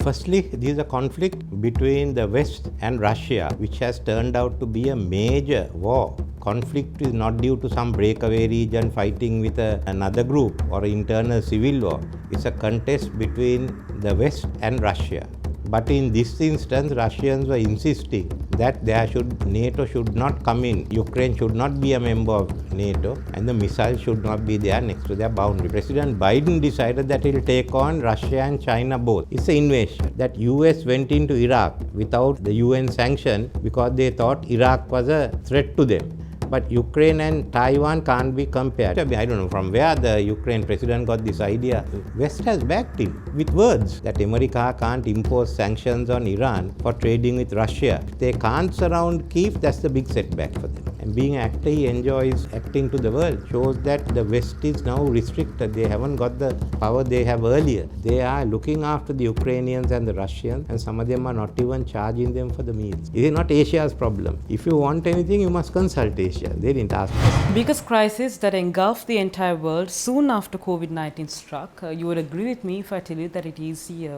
Firstly, there is a conflict between the West and Russia, which has turned out to be a major war. Conflict is not due to some breakaway region fighting with another group or internal civil war. It's a contest between the West and Russia. But in this instance, Russians were insisting that NATO should not come in. Ukraine should not be a member of NATO, and the missiles should not be there next to their boundary. President Biden decided that he'll take on Russia and China both. It's an invasion. That US went into Iraq without the UN sanction because they thought Iraq was a threat to them. But Ukraine and Taiwan can't be compared. I don't know from where the Ukraine president got this idea. West has backed him with words that America can't impose sanctions on Iran for trading with Russia. They can't surround Kyiv, that's the big setback for them. And being an actor, he enjoys acting to the world. Shows that the West is now restricted. They haven't got the power they have earlier. They are looking after the Ukrainians and the Russians, and some of them are not even charging them for the meals. It is not Asia's problem. If you want anything, you must consult Asia. They didn't ask. Biggest crisis that engulfed the entire world soon after COVID-19 struck. You would agree with me if I tell you that it is the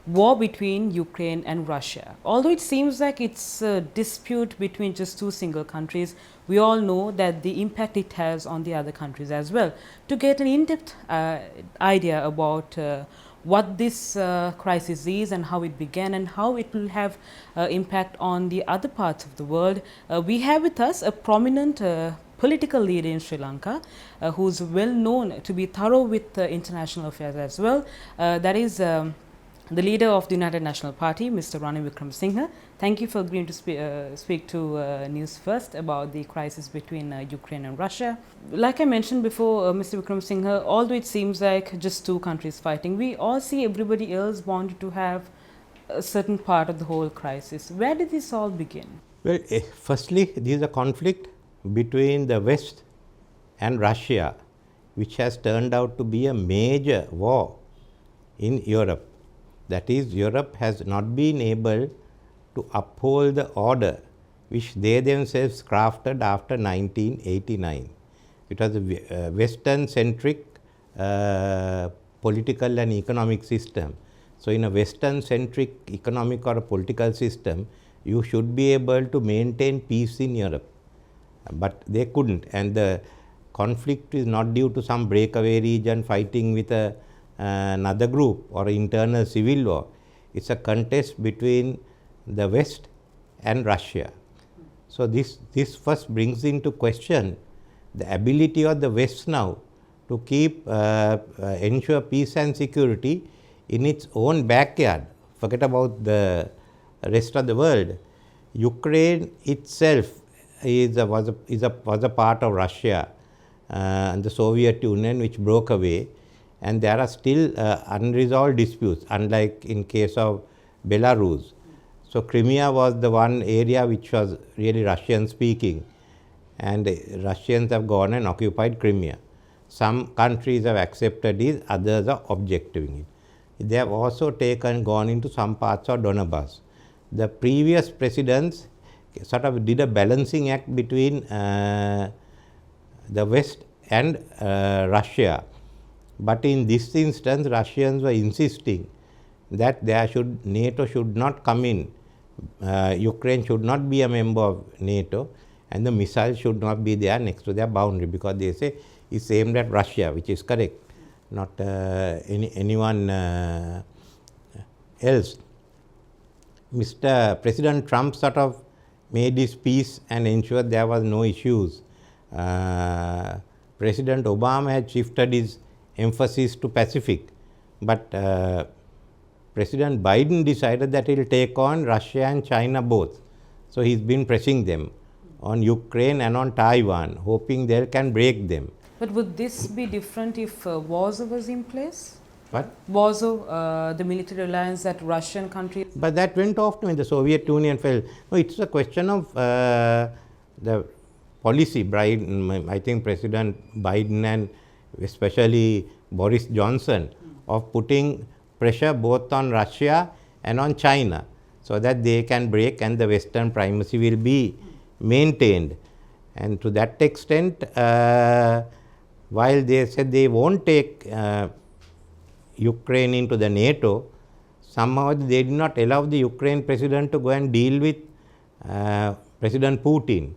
war between Ukraine and Russia. Although it seems like it's a dispute between just two single countries, we all know that the impact it has on the other countries as well. To get an in-depth idea about what this crisis is and how it began and how it will have impact on the other parts of the world, we have with us a prominent political leader in Sri Lanka who's well known to be thorough with international affairs as well. That is the leader of the United National Party, Mr. Ranil Wickremesinghe. Thank you for agreeing to speak to News First about the crisis between Ukraine and Russia. Like I mentioned before, Mr. Wickremesinghe, although it seems like just two countries fighting, we all see everybody else wanted to have a certain part of the whole crisis. Where did this all begin? Well, firstly, there is a conflict between the West and Russia, which has turned out to be a major war in Europe. That is, Europe has not been able to uphold the order which they themselves crafted after 1989. It was a Western-centric political and economic system. So, in a Western-centric economic or a political system, you should be able to maintain peace in Europe. But they couldn't, and the conflict is not due to some breakaway region fighting with another group or internal civil war. It's a contest between the West and Russia. So this first brings into question the ability of the West now to keep ensure peace and security in its own backyard. Forget about the rest of the world. Ukraine itself was a part of Russia and the Soviet Union, which broke away. And there are still unresolved disputes, unlike in case of Belarus. So Crimea was the one area which was really Russian speaking, and Russians have gone and occupied Crimea. Some countries have accepted it, others are objecting it. They have also gone into some parts of Donbass. The previous presidents sort of did a balancing act between the West and Russia. But in this instance, Russians were insisting that NATO should not come in. Ukraine should not be a member of NATO, and the missiles should not be there next to their boundary, because they say it's aimed at Russia, which is correct, not anyone else. Mr. President Trump sort of made his peace and ensured there was no issues. President Obama had shifted his emphasis to Pacific, but President Biden decided that he will take on Russia and China both. So he's been pressing them on Ukraine and on Taiwan, hoping they can break them. But would this be different if Warsaw was in place? What? Warsaw, the military alliance that Russian countries. But that went off when the Soviet Union fell. No, it's a question of the policy. I think President Biden and especially Boris Johnson, of putting pressure both on Russia and on China, so that they can break and the Western primacy will be maintained. And to that extent, while they said they won't take Ukraine into the NATO, somehow they did not allow the Ukraine president to go and deal with President Putin.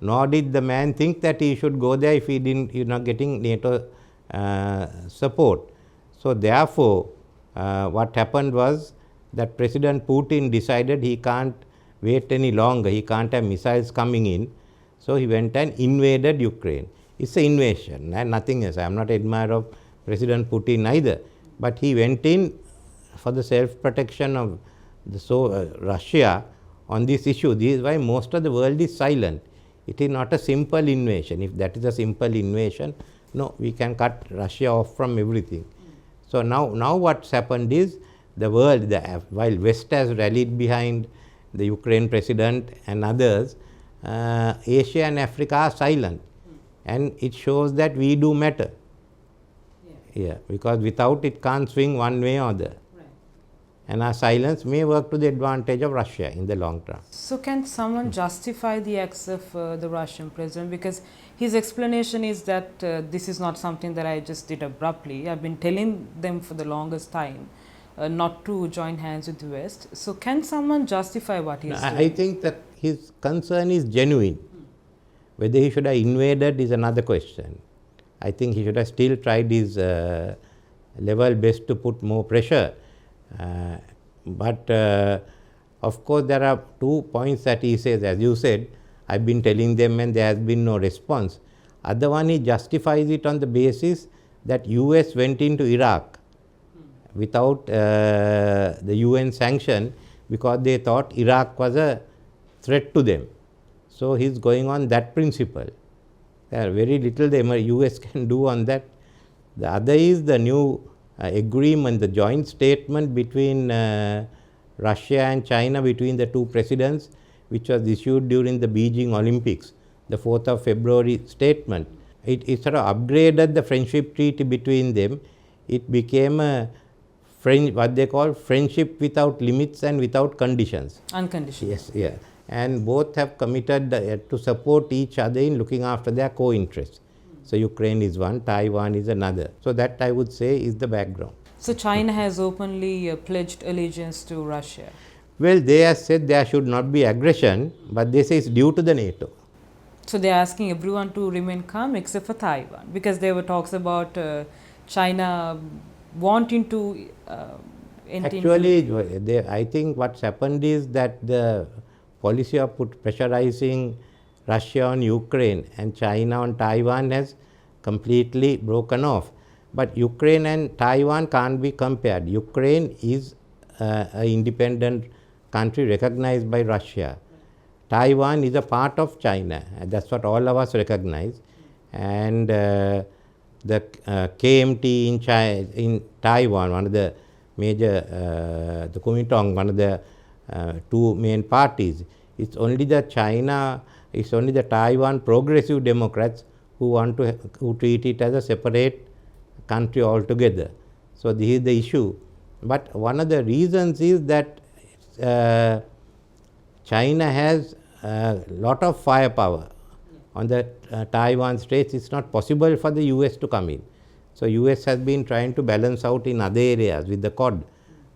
Nor did the man think that he should go there if he didn't, getting NATO support. So therefore, what happened was that President Putin decided he can't wait any longer, he can't have missiles coming in. So he went and invaded Ukraine. It's an invasion and nothing else. I am not an admirer of President Putin either. But he went in for the self-protection of Russia on this issue. This is why most of the world is silent. It is not a simple invasion. If that is a simple invasion, no, we can cut Russia off from everything. So now what's happened is the world, while West has rallied behind the Ukraine president and others, Asia and Africa are silent. And it shows that we do matter. Yeah, because without it can't swing one way or the other. Right. And our silence may work to the advantage of Russia in the long term. So can someone justify the acts of the Russian president? Because his explanation is that this is not something that I just did abruptly. I've been telling them for the longest time not to join hands with the West. So can someone justify what he is doing? I think that his concern is genuine. Whether he should have invaded is another question. I think he should have still tried his level best to put more pressure. But of course, there are 2 points that he says. As you said, I've been telling them and there has been no response. Other one, he justifies it on the basis that US went into Iraq without the UN sanction because they thought Iraq was a threat to them. So he's going on that principle. There are very little the US can do on that. The other is the new agreement, the joint statement between Russia and China, between the two presidents, which was issued during the Beijing Olympics, the 4th of February statement. It sort of upgraded the friendship treaty between them. It became a what they call friendship without limits and without conditions. Unconditional. Yes, yeah. And both have committed to support each other in looking after their co-interests. So Ukraine is one, Taiwan is another. So that I would say is the background. So China has openly pledged allegiance to Russia. Well, they have said there should not be aggression, but they say it's due to the NATO. So they are asking everyone to remain calm except for Taiwan, because there were talks about China wanting to Actually, I think what's happened is that the policy of pressurizing Russia on Ukraine and China on Taiwan has completely broken off. But Ukraine and Taiwan can't be compared. Ukraine is an independent country recognized by Russia. Taiwan is a part of China, and that's what all of us recognize. And the KMT in Taiwan, one of the major, the Kuomintang, one of the two main parties, it's only the Taiwan Progressive Democrats who treat it as a separate country altogether. So this is the issue. But one of the reasons is that China has a lot of firepower on the Taiwan Straits. It's not possible for the US to come in. So US has been trying to balance out in other areas with the Quad.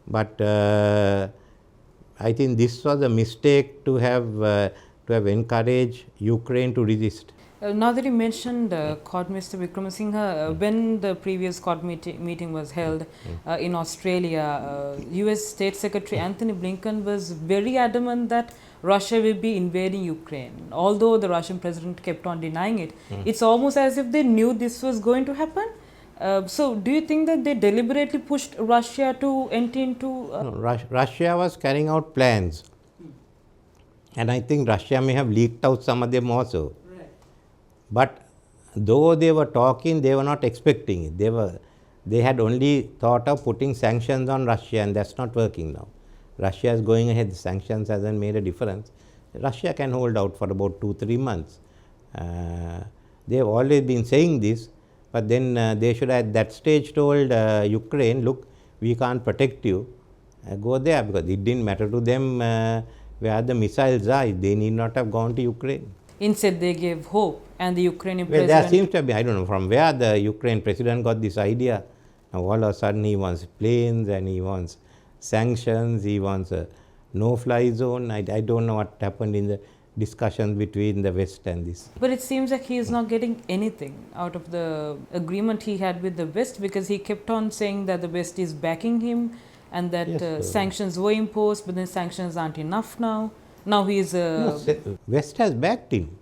But I think this was a mistake to have encouraged Ukraine to resist. Now that you mentioned Quad, Mr. Wickremesinghe, when the previous Quad meeting was held in Australia, US State Secretary Anthony Blinken was very adamant that Russia will be invading Ukraine. Although the Russian president kept on denying it, it's almost as if they knew this was going to happen. So do you think that they deliberately pushed Russia to enter into... No, Russia was carrying out plans. And I think Russia may have leaked out some of them also. But though they were talking, they were not expecting it. They had only thought of putting sanctions on Russia, and that's not working now. Russia is going ahead. The sanctions hasn't made a difference. Russia can hold out for about 2-3 months. They have always been saying this, but then they should at that stage told Ukraine, look, we can't protect you. Go there, because it didn't matter to them where the missiles are. They need not have gone to Ukraine. Instead, they gave hope, and the Ukrainian president... Well, there seems to be, I don't know from where the Ukraine president got this idea. Now all of a sudden he wants planes and he wants sanctions, he wants a no-fly zone. I don't know what happened in the discussions between the West and this. But it seems like he is not getting anything out of the agreement he had with the West, because he kept on saying that the West is backing him and that Yes, sanctions were imposed, but then sanctions aren't enough now. Now he is... West has backed him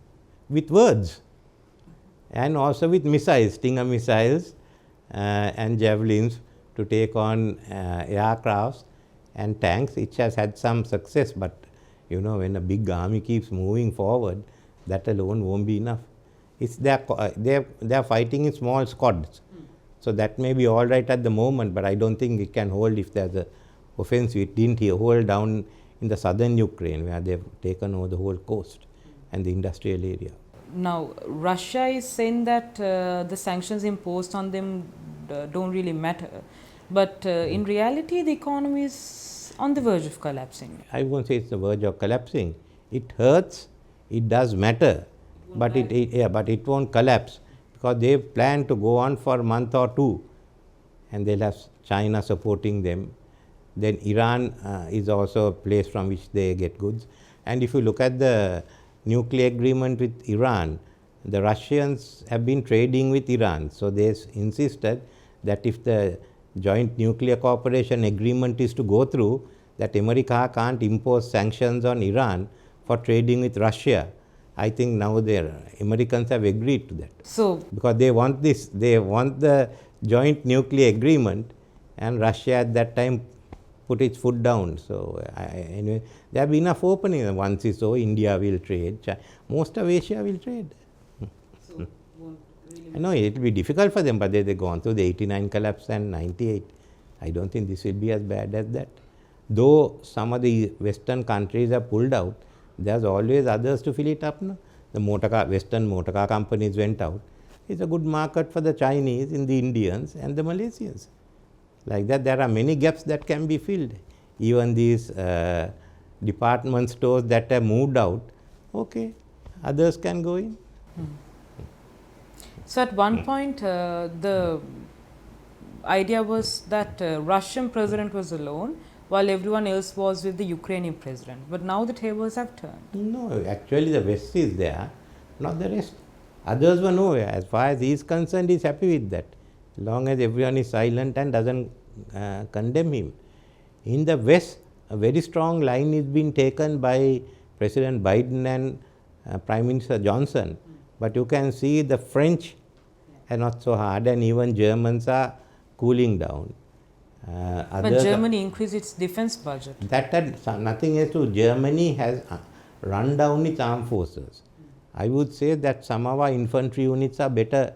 with words and also with missiles, Stinger missiles and javelins to take on aircrafts and tanks. It has had some success, but you know, when a big army keeps moving forward, that alone won't be enough. It's they are fighting in small squads. So that may be all right at the moment, but I don't think it can hold if there's a offensive. It didn't hold down in the southern Ukraine, where they've taken over the whole coast and the industrial area. Now, Russia is saying that the sanctions imposed on them don't really matter. But in reality, the economy is on the verge of collapsing. I won't say it's the verge of collapsing. It hurts, it does matter, but it won't collapse, because they plan to go on for a month or two, and they'll have China supporting them. Then Iran is also a place from which they get goods. And if you look at the nuclear agreement with Iran, the Russians have been trading with Iran. So they insisted that if the joint nuclear cooperation agreement is to go through, that America can't impose sanctions on Iran for trading with Russia. I think now the Americans have agreed to that. So, because they want this, they want the joint nuclear agreement, and Russia at that time put its foot down. So anyway, there have been enough openings. Once it's so, India will trade, most of Asia will trade. so I know it will be difficult for them, but they've gone through the 89 collapse and 98. I don't think this will be as bad as that. Though some of the Western countries have pulled out, there's always others to fill it up. No? The Western motor car companies went out. It's a good market for the Chinese, and the Indians and the Malaysians. Like that, there are many gaps that can be filled. Even these department stores that have moved out, okay, others can go in. So at one point, the idea was that Russian president was alone, while everyone else was with the Ukrainian president. But now the tables have turned. No, actually the West is there, not the rest. Others were nowhere. As far as he is concerned, he is happy with that, as long as everyone is silent and doesn't condemn him. In the West, a very strong line is being taken by President Biden and Prime Minister Johnson. But you can see the French are not so hard, and even Germans are cooling down. But Germany increased its defense budget. That had nothing else to. Germany has run down its armed forces. I would say that some of our infantry units are better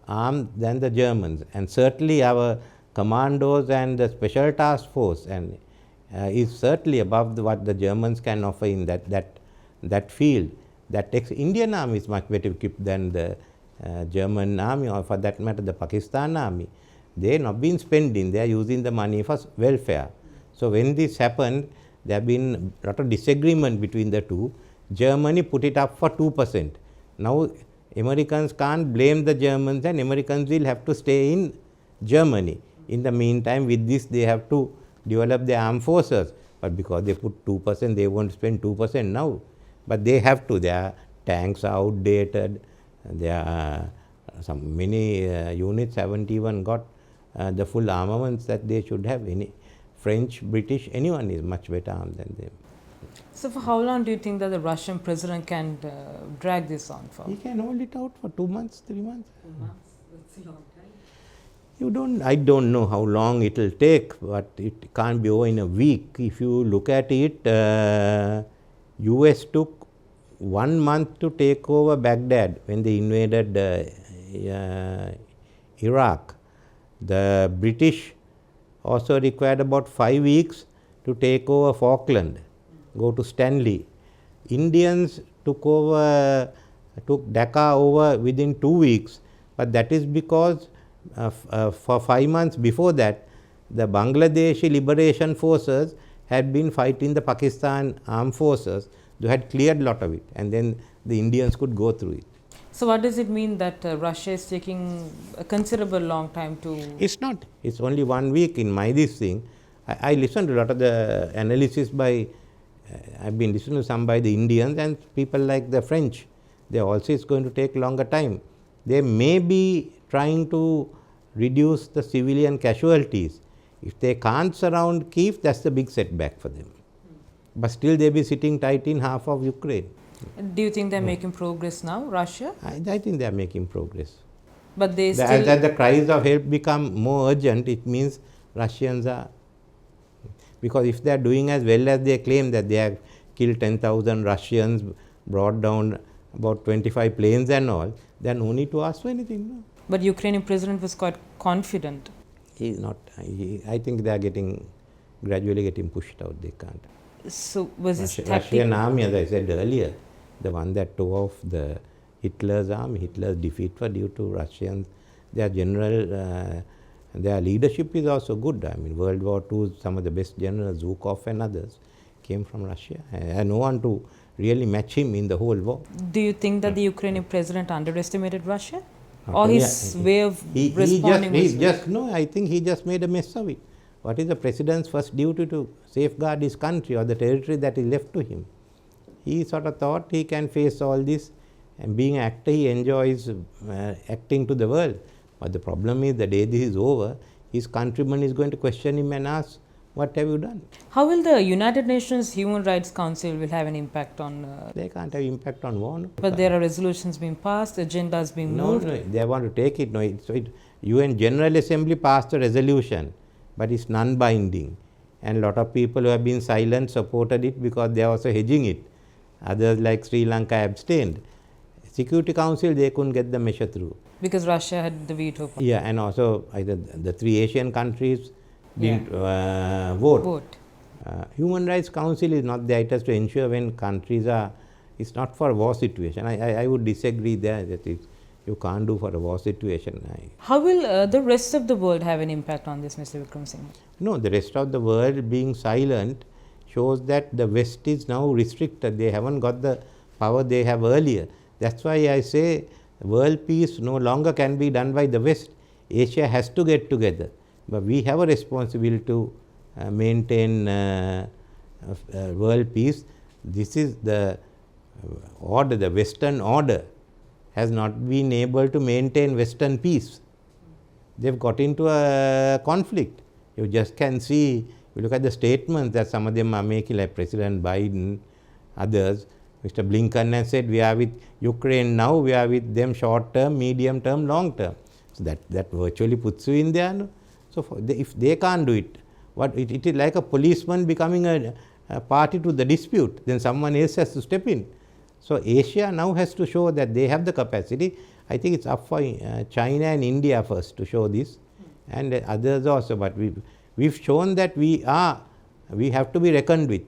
armed than the Germans, and certainly our commandos and the special task force and is certainly above what the Germans can offer in that field. That Indian army is much better equipped than the German army, or for that matter the Pakistan army. They have not been spending, they are using the money for welfare. So when this happened, there have been a lot of disagreement between the two. Germany put it up for 2%. Now Americans can't blame the Germans, and Americans will have to stay in Germany. In the meantime, with this they have to develop their armed forces. But because they put 2%, they won't spend 2% now. But they have to. Their tanks are outdated. There are many units haven't even got the full armaments that they should have. Any French, British, anyone is much better armed than them. So for how long do you think that the Russian president can drag this on for? He can hold it out for 2 months, 3 months. 2 months? That's a long time. I don't know how long it will take, but it can't be over in a week. If you look at it, US took 1 month to take over Baghdad when they invaded Iraq. The British also required about 5 weeks to take over Falkland, go to Stanley. Indians took Dhaka over within 2 weeks, but that is because for 5 months before that, the Bangladeshi Liberation Forces had been fighting the Pakistan armed forces. They had cleared a lot of it, and then the Indians could go through it. So what does it mean that Russia is taking a considerable long time to? It's not. It's only 1 week in my this thing. I listened to a lot of the analysis by, I've been listening to some by the Indians and people like the French. They also it's going to take longer time. They may be trying to reduce the civilian casualties. If they can't surround Kyiv, that's the big setback for them. But still they'll be sitting tight in half of Ukraine. Do you think they're making progress now, Russia? I think they are making progress. But they As still. the cries of help become more urgent, it means Russians are, because if they are doing as well as they claim that they have killed 10,000 Russians, brought down about 25 planes and all, they are no need to ask for anything. No? But Ukrainian president was quite confident. He is not. I think they are gradually getting pushed out. They can't. So was this Russian army, as I said earlier, the one that tore off the Hitler's army, Hitler's defeat was due to Russians. Their general, their leadership is also good. I mean, World War II, some of the best generals, Zhukov and others, came from Russia. And no one to really match him in the whole war. Do you think that the Ukrainian president underestimated Russia? Not Or only- his way of responding was No, I think he just made a mess of it. What is the president's first duty? To safeguard his country or the territory that is left to him. He sort of thought he can face all this, and being an actor, he enjoys acting to the world. But the problem is, the day this is over, his countrymen is going to question him and ask, what have you done? How will the United Nations Human Rights Council will have an impact on? They can't have impact on war. No? But there are resolutions being passed, agendas being moved. No, they want to take it. No, UN General Assembly passed a resolution, but it's non-binding. And a lot of people who have been silent supported it because they are also hedging it. Others like Sri Lanka abstained. Security Council, they couldn't get the measure through. Because Russia had the veto power. Yeah, and also either the 3 Asian countries didn't vote. Human Rights Council is not there. It has to ensure when countries are, it's not for a war situation. I would disagree there that you can't do for a war situation. How will the rest of the world have an impact on this, Mr. Wickremesinghe? No, the rest of the world being silent shows that the West is now restricted. They haven't got the power they have earlier. That's why I say world peace no longer can be done by the West. Asia has to get together. But we have a responsibility to maintain world peace. This is the order, the Western order has not been able to maintain Western peace. They've got into a conflict. You just can see, you look at the statements that some of them are making, like President Biden, others. Mr. Blinken has said, we are with Ukraine now, we are with them short term, medium term, long term. So that virtually puts you in there. No? So if they can't do it, it is like a policeman becoming a party to the dispute, then someone else has to step in. So Asia now has to show that they have the capacity. I think it's up for China and India first to show this, and others also. But we've shown that we have to be reckoned with.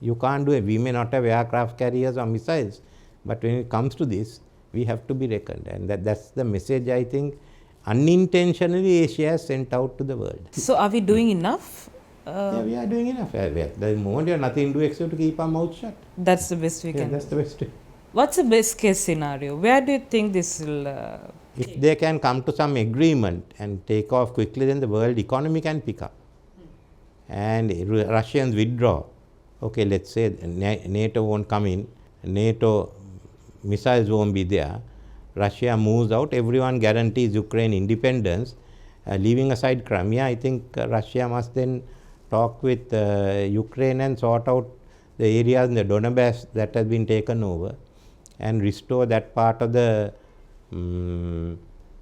You can't do it. We may not have aircraft carriers or missiles, but when it comes to this, we have to be reckoned, and that's the message I think unintentionally Asia has sent out to the world. So are we doing enough? Yeah, we are doing enough. The moment you have nothing to do except to keep our mouth shut. That's the best we Yeah, can. that's the best. What's the best case scenario? Where do you think this will? If they can come to some agreement and take off quickly, then the world economy can pick up. And Russians withdraw. Okay, let's say NATO won't come in, NATO missiles won't be there, Russia moves out, everyone guarantees Ukraine independence, leaving aside Crimea. I think Russia must then talk with Ukraine and sort out the areas in the Donbass that has been taken over and restore that part of the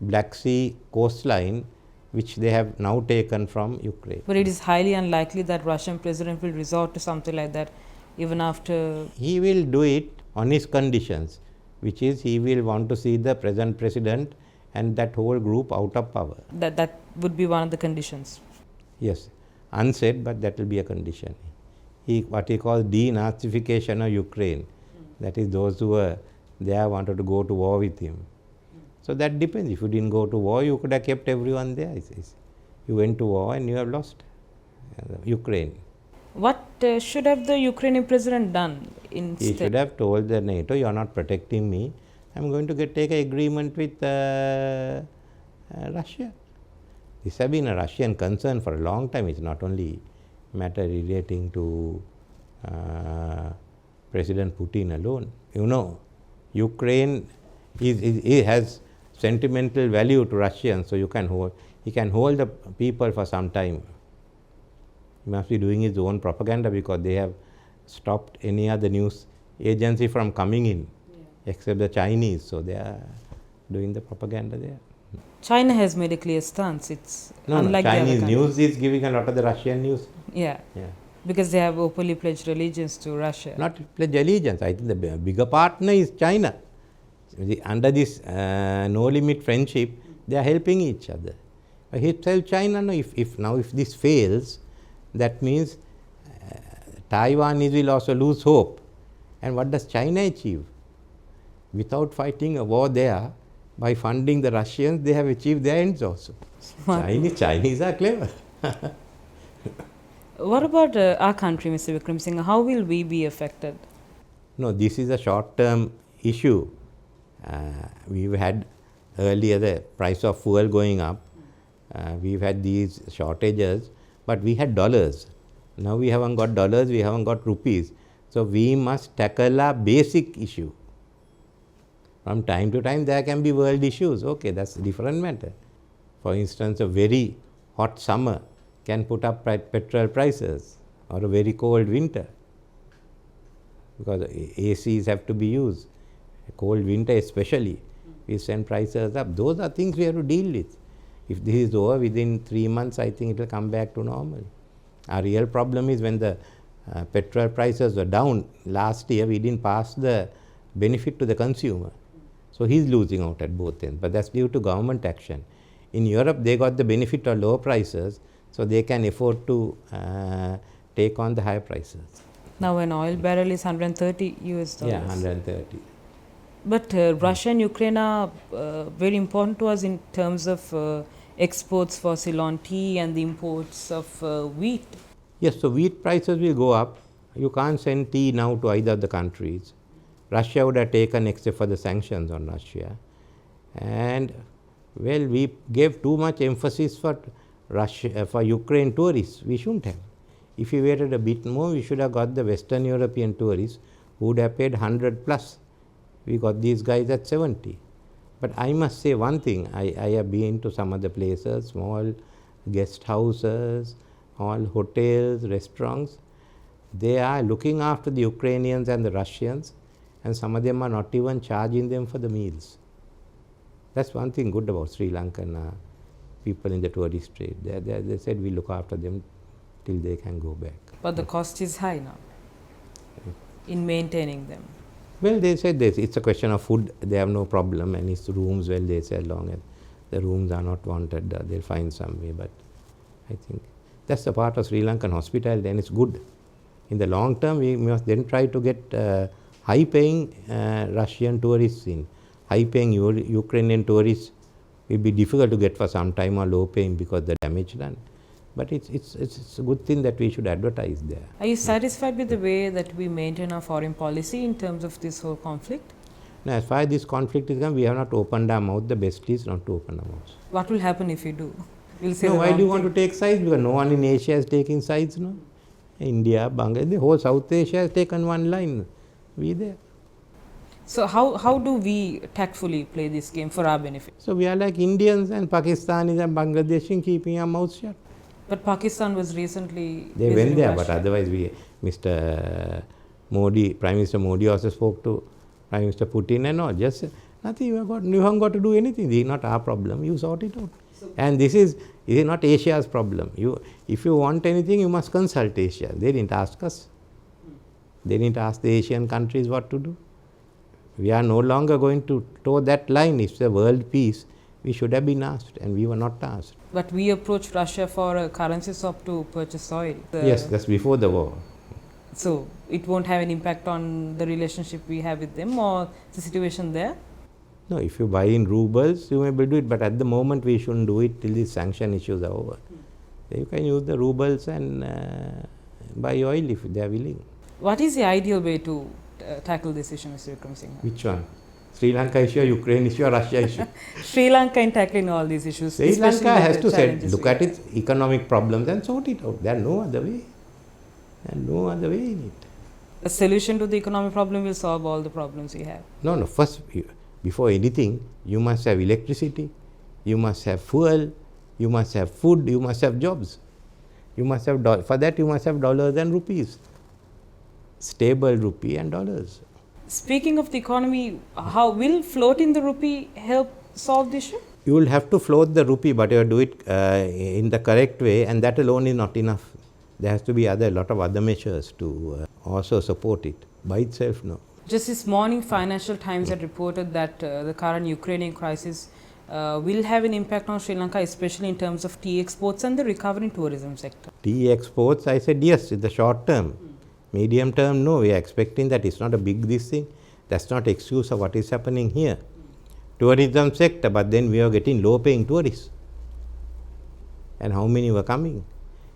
Black Sea coastline which they have now taken from Ukraine. But it is highly unlikely that Russian president will resort to something like that even after. He will do it on his conditions, which is he will want to see the present president and that whole group out of power. That would be one of the conditions. Yes, unsaid, but that will be a condition. What he calls denazification of Ukraine, that is those who were there wanted to go to war with him. So that depends. If you didn't go to war, you could have kept everyone there. You went to war and you have lost Ukraine. What should have the Ukrainian president done instead? He should have told the NATO, you are not protecting me, I'm going to take an agreement with Russia. This has been a Russian concern for a long time. It's not only a matter relating to President Putin alone. You know, Ukraine has sentimental value to Russians, so he can hold the people for some time. He must be doing his own propaganda because they have stopped any other news agency from coming in, except the Chinese. So they are doing the propaganda there. China has made a clear stance. It's No, unlike Chinese the other news is giving a lot of the Russian news. Yeah. Yeah. Because they have openly pledged allegiance to Russia. Not pledge allegiance. I think the bigger partner is China. Under this no limit friendship, they are helping each other. He tells China, no, if this fails, that means Taiwanese will also lose hope. And what does China achieve? Without fighting a war there, by funding the Russians, they have achieved their ends also. Chinese are clever. What about our country, Mr. Wickremesinghe? How will we be affected? No, this is a short-term issue. We've had earlier the price of fuel going up. We've had these shortages, but we had dollars. Now we haven't got dollars, we haven't got rupees. So we must tackle a basic issue. From time to time there can be world issues. Okay, that's a different matter. For instance, a very hot summer can put up petrol prices, or a very cold winter, because ACs have to be used. A cold winter especially, we send prices up. Those are things we have to deal with. If this is over within 3 months, I think it will come back to normal. Our real problem is when the petrol prices were down last year, we didn't pass the benefit to the consumer. So he's losing out at both ends, but that's due to government action. In Europe, they got the benefit of lower prices, so they can afford to take on the higher prices. Now an oil barrel is 130 US dollars. Yeah, 130. But Russia and Ukraine are very important to us in terms of exports for Ceylon tea and the imports of wheat. Yes, so wheat prices will go up. You can't send tea now to either of the countries. Russia would have taken except for the sanctions on Russia. And well, we gave too much emphasis for Ukraine tourists. We shouldn't have. If we waited a bit more, we should have got the Western European tourists who would have paid 100 plus. We got these guys at 70. But I must say one thing, I have been to some other places, small guest houses, all hotels, restaurants. They are looking after the Ukrainians and the Russians, and some of them are not even charging them for the meals. That's one thing good about Sri Lankan people in the tourist trade. They said we look after them till they can go back. But the cost is high now in maintaining them. Well, they said this, it's a question of food, they have no problem, and it's rooms, well, they say, long as the rooms are not wanted, they'll find some way. But I think that's the part of Sri Lankan hospitality, and it's good. In the long term, we must then try to get high-paying Russian tourists in. High-paying Ukrainian tourists will be difficult to get for some time, or low-paying because the damage done. But it's a good thing that we should advertise there. Are you satisfied with the way that we maintain our foreign policy in terms of this whole conflict? Now, as far as this conflict is concerned, we have not opened our mouth. The best is not to open our mouths. What will happen if you do? We'll say no, why do you want to take sides? Because no one in Asia is taking sides, no? India, Bangladesh, the whole South Asia has taken one line. We there. So how do we tactfully play this game for our benefit? So we are like Indians and Pakistanis and Bangladeshis keeping our mouths shut. But Pakistan was recently... They went there, but otherwise Mr. Modi, Prime Minister Modi also spoke to Prime Minister Putin and all. Just nothing, you haven't got to do anything. This is not our problem, you sort it out. And this is not Asia's problem. If you want anything, you must consult Asia. They didn't ask us. They didn't ask the Asian countries what to do. We are no longer going to toe that line. It's a world peace. We should have been asked, and we were not asked. But we approached Russia for a currency swap to purchase oil. Yes, that's before the war. So it won't have an impact on the relationship we have with them or the situation there? No, if you buy in rubles, you may be able to do it, but at the moment we shouldn't do it till these sanction issues are over. So you can use the rubles and buy oil if they are willing. What is the ideal way to tackle this issue, Mr. Wickremesinghe? Which one? Sri Lanka issue, Ukraine issue, Russia issue. Sri Lanka in tackling all these issues. Sri especially Lanka with has the to challenges look we at have. its economic problems and sort it out. There are no other way. There are no other way in it. A solution to the economic problem will solve all the problems we have. No, first, before anything, you must have electricity, you must have fuel, you must have food, you must have jobs. You must have, for that you must have dollars and rupees. Stable rupee and dollars. Speaking of the economy, how will floating the rupee help solve the issue? You will have to float the rupee, but you have to do it in the correct way, and that alone is not enough. There has to be a lot of other measures to also support it. By itself, no. Just this morning, Financial Times had reported that the current Ukrainian crisis will have an impact on Sri Lanka, especially in terms of tea exports and the recovering tourism sector. Tea exports, I said yes, in the short term. Medium term, no. We are expecting that it's not a big this thing. That's not excuse of what is happening here. Tourism sector, but then we are getting low-paying tourists. And how many were coming?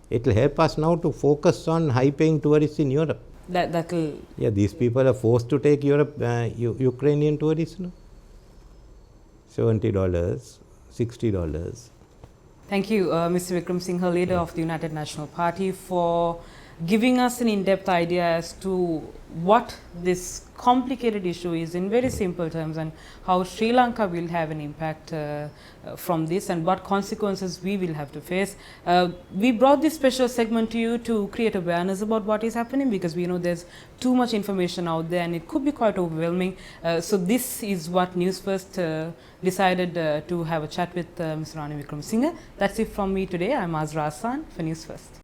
It will help us now to focus on high-paying tourists in Europe. That will. Yeah, these people are forced to take Ukrainian tourists, no? $70, $60. Thank you, Mr. Wickremesinghe, leader of the United National Party, for giving us an in-depth idea as to what this complicated issue is in very simple terms, and how Sri Lanka will have an impact from this, and what consequences we will have to face. We brought this special segment to you to create awareness about what is happening, because we know there's too much information out there and it could be quite overwhelming. So this is what Newsfirst decided to have a chat with Mr. Ranil Wickremesinghe. That's it from me today. I'm Azra Hassan for Newsfirst.